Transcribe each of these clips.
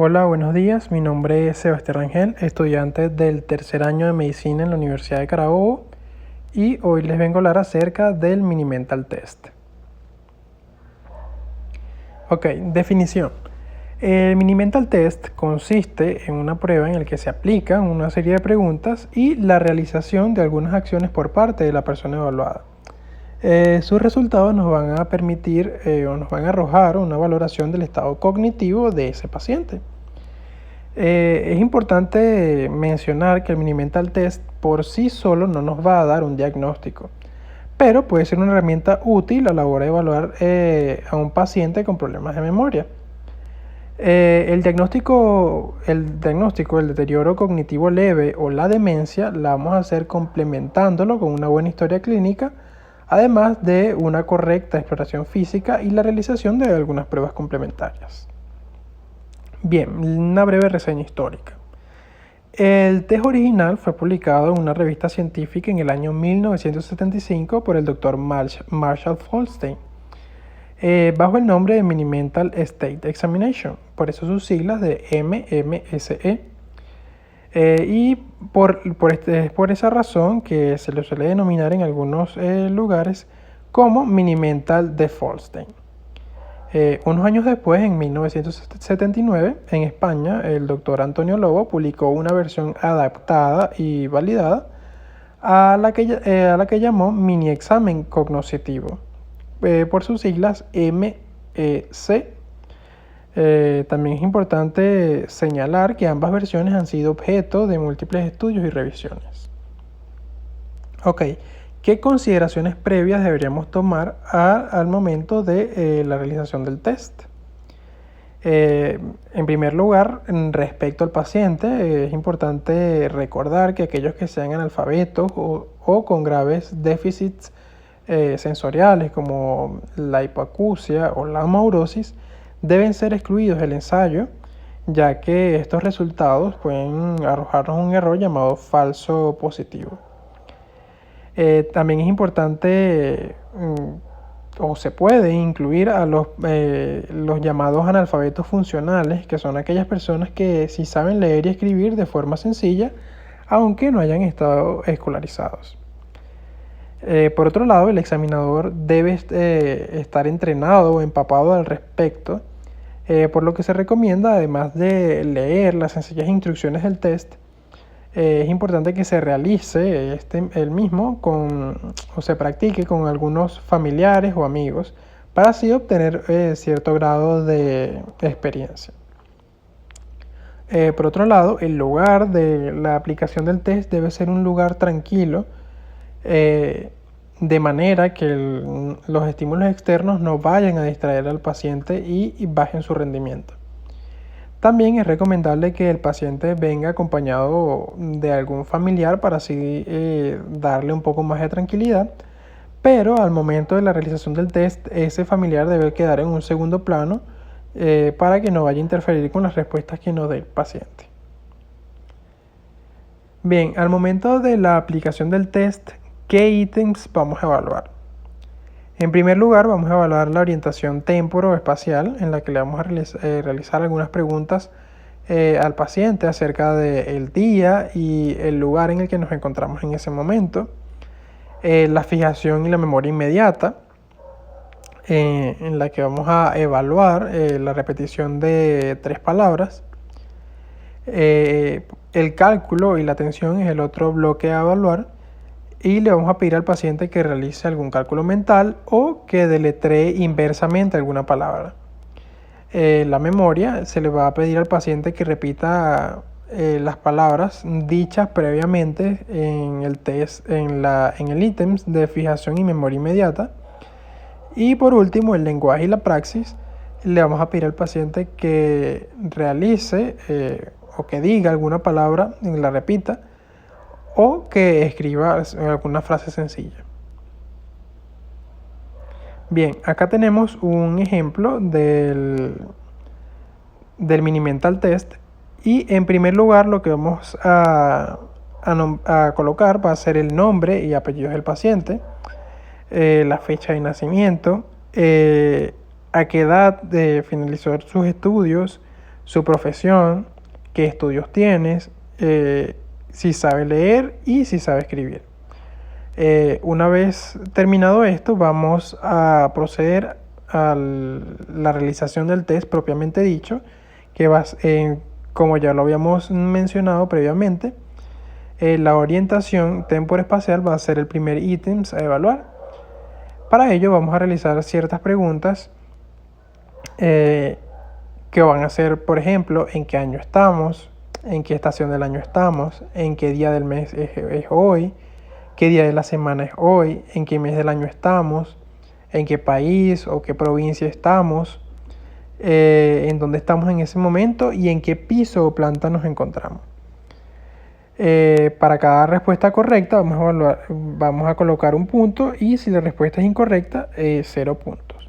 Hola, buenos días. Mi nombre es Sebastián Rangel, estudiante del tercer año de medicina en la Universidad de Carabobo, y hoy les vengo a hablar acerca del Mini Mental Test. Ok, definición. El Mini Mental Test consiste en una prueba en la que se aplican una serie de preguntas y la realización de algunas acciones por parte de la persona evaluada. Sus resultados nos van a permitir o nos van a arrojar una valoración del estado cognitivo de ese paciente. Es importante mencionar que el Mini Mental Test por sí solo no nos va a dar un diagnóstico, pero puede ser una herramienta útil a la hora de evaluar a un paciente con problemas de memoria. El diagnóstico, el deterioro cognitivo leve o la demencia, la vamos a hacer complementándolo con una buena historia clínica, además de una correcta exploración física y la realización de algunas pruebas complementarias. Bien, una breve reseña histórica. El test original fue publicado en una revista científica en el año 1975 por el Dr. Marshall Folstein, bajo el nombre de Mini Mental State Examination, por eso sus siglas de MMSE. Y por esa razón que se lo suele denominar en algunos lugares como Mini Mental de Folstein. Unos años después, en 1979, en España, el doctor Antonio Lobo publicó una versión adaptada y validada a la que llamó Mini Examen Cognoscitivo, por sus siglas MEC. También es importante señalar que ambas versiones han sido objeto de múltiples estudios y revisiones. Ok. ¿Qué consideraciones previas deberíamos tomar al momento de la realización del test? En primer lugar, respecto al paciente, es importante recordar que aquellos que sean analfabetos o con graves déficits sensoriales como la hipoacusia o la amaurosis deben ser excluidos del ensayo, ya que estos resultados pueden arrojarnos un error llamado falso positivo. También es importante o se puede incluir a los llamados analfabetos funcionales, que son aquellas personas que sí saben leer y escribir de forma sencilla, aunque no hayan estado escolarizados. Por otro lado, el examinador debe estar entrenado o empapado al respecto, por lo que se recomienda, además de leer las sencillas instrucciones del test, es importante que se realice el mismo o se practique con algunos familiares o amigos para así obtener cierto grado de experiencia. Por otro lado, el lugar de la aplicación del test debe ser un lugar tranquilo, de manera que los estímulos externos no vayan a distraer al paciente y bajen su rendimiento. También es recomendable que el paciente venga acompañado de algún familiar para así darle un poco más de tranquilidad, pero al momento de la realización del test, ese familiar debe quedar en un segundo plano para que no vaya a interferir con las respuestas que nos dé el paciente. Bien, al momento de la aplicación del test, ¿qué ítems vamos a evaluar? En primer lugar, vamos a evaluar la orientación temporoespacial, en la que le vamos a realizar algunas preguntas al paciente acerca del día y el lugar en el que nos encontramos en ese momento. La fijación y la memoria inmediata, en la que vamos a evaluar la repetición de 3 palabras. El cálculo y la atención es el otro bloque a evaluar. Y le vamos a pedir al paciente que realice algún cálculo mental o que deletree inversamente alguna palabra. La memoria, se le va a pedir al paciente que repita las palabras dichas previamente en el test, en el ítem de fijación y memoria inmediata. Y por último, el lenguaje y la praxis, le vamos a pedir al paciente que realice o que diga alguna palabra y la repita, o que escriba alguna frase sencilla. Bien, acá tenemos un ejemplo del Mini Mental Test, y en primer lugar lo que vamos a colocar va a ser el nombre y apellidos del paciente, la fecha de nacimiento, a qué edad finalizó sus estudios, su profesión, qué estudios tienes, si sabe leer y si sabe escribir. Una vez terminado esto, vamos a proceder a la realización del test propiamente dicho, que como ya lo habíamos mencionado previamente, la orientación temporoespacial va a ser el primer ítem a evaluar. Para ello vamos a realizar ciertas preguntas que van a ser, por ejemplo, en qué año estamos, en qué estación del año estamos, en qué día del mes es hoy, qué día de la semana es hoy, en qué mes del año estamos, en qué país o qué provincia estamos, en dónde estamos en ese momento y en qué piso o planta nos encontramos. Para cada respuesta correcta vamos a colocar un punto y si la respuesta es incorrecta, 0 puntos.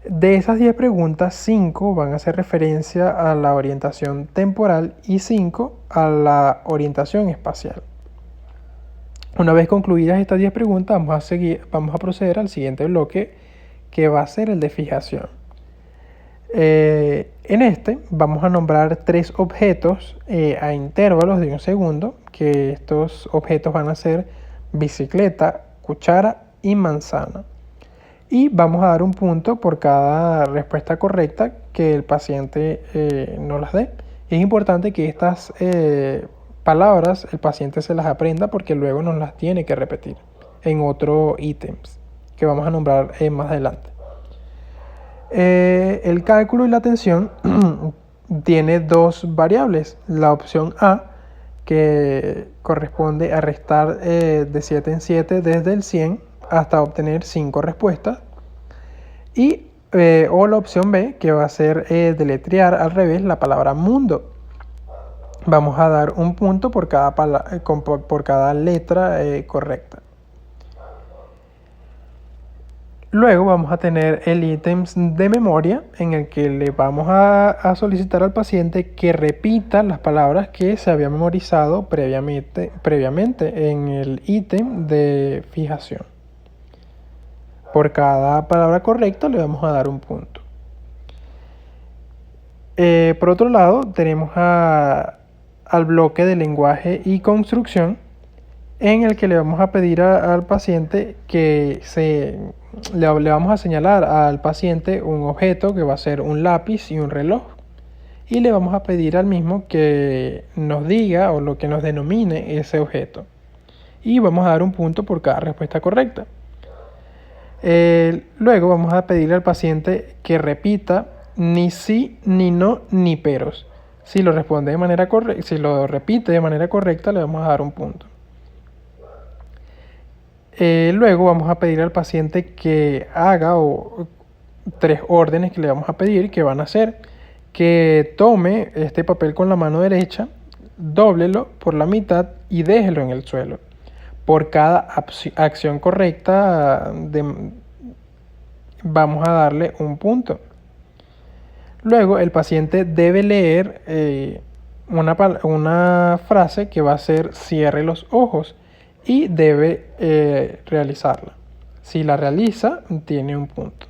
De esas 10 preguntas, 5 van a hacer referencia a la orientación temporal y 5 a la orientación espacial. Una vez concluidas estas 10 preguntas, vamos a proceder al siguiente bloque, que va a ser el de fijación. En este vamos a nombrar 3 objetos a intervalos de 1 segundo, que estos objetos van a ser bicicleta, cuchara y manzana. Y vamos a dar un punto por cada respuesta correcta que el paciente nos las dé. Es importante que estas palabras el paciente se las aprenda porque luego nos las tiene que repetir en otros ítems que vamos a nombrar más adelante. El cálculo y la atención tiene 2 variables. La opción A, que corresponde a restar de 7 en 7 desde el 100 hasta obtener 5 respuestas. O la opción B, que va a ser deletrear al revés la palabra mundo. Vamos a dar un punto por cada letra correcta. Luego vamos a tener el ítem de memoria en el que le vamos a solicitar al paciente que repita las palabras que se había memorizado previamente en el ítem de fijación. Por cada palabra correcta le vamos a dar un punto. Por otro lado, tenemos al bloque de lenguaje y construcción, en el que le vamos a pedir al paciente que le vamos a señalar al paciente un objeto que va a ser un lápiz y un reloj. Y le vamos a pedir al mismo que nos diga o lo que nos denomine ese objeto. Y vamos a dar un punto por cada respuesta correcta. Luego vamos a pedirle al paciente que repita ni sí, ni no, ni peros. Si lo responde de manera correcta, si lo repite de manera correcta, le vamos a dar un punto. Luego vamos a pedir al paciente que haga 3 órdenes que le vamos a pedir, que van a ser que tome este papel con la mano derecha, dóblelo por la mitad y déjelo en el suelo. Por cada acción correcta vamos a darle un punto. Luego el paciente debe leer una frase que va a ser cierre los ojos y debe realizarla. Si la realiza, tiene un punto.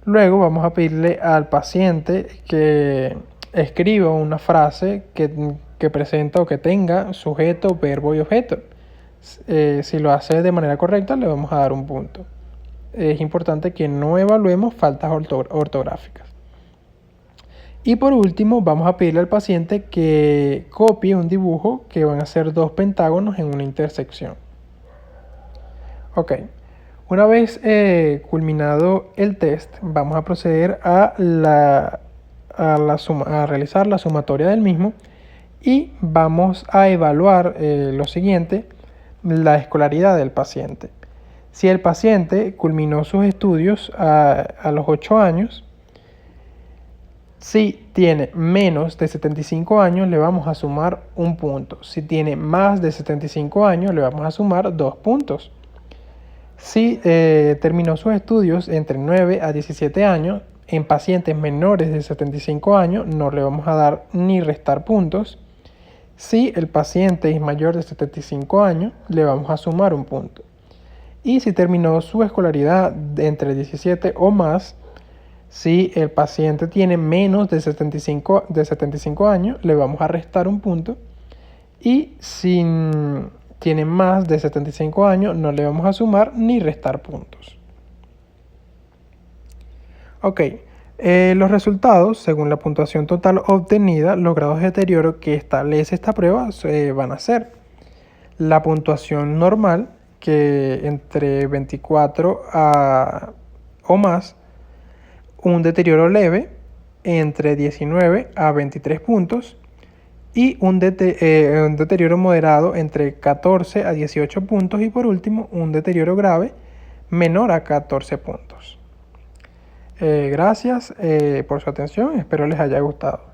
Luego vamos a pedirle al paciente que escriba una frase que presenta o que tenga sujeto, verbo y objeto. Si lo hace de manera correcta, le vamos a dar un punto. Es importante que no evaluemos faltas ortográficas. Y por último, vamos a pedirle al paciente que copie un dibujo que van a ser 2 pentágonos en una intersección. Ok, una vez culminado el test, vamos a proceder a realizar la sumatoria del mismo y vamos a evaluar lo siguiente, la escolaridad del paciente. Si el paciente culminó sus estudios a los 8 años, si tiene menos de 75 años, le vamos a sumar un punto. Si tiene más de 75 años, le vamos a sumar 2 puntos. Si terminó sus estudios entre 9 a 17 años, en pacientes menores de 75 años, no le vamos a dar ni restar puntos. Si el paciente es mayor de 75 años, le vamos a sumar un punto. Y si terminó su escolaridad entre 17 o más, Si el paciente tiene menos de 75 años, le vamos a restar un punto. Y si tiene más de 75 años, no le vamos a sumar ni restar puntos. Ok, los resultados, según la puntuación total obtenida, los grados de deterioro que establece esta prueba van a ser la puntuación normal, que entre 24 o más, un deterioro leve entre 19 a 23 puntos y un deterioro moderado entre 14 a 18 puntos y por último un deterioro grave menor a 14 puntos. Gracias por su atención, espero les haya gustado.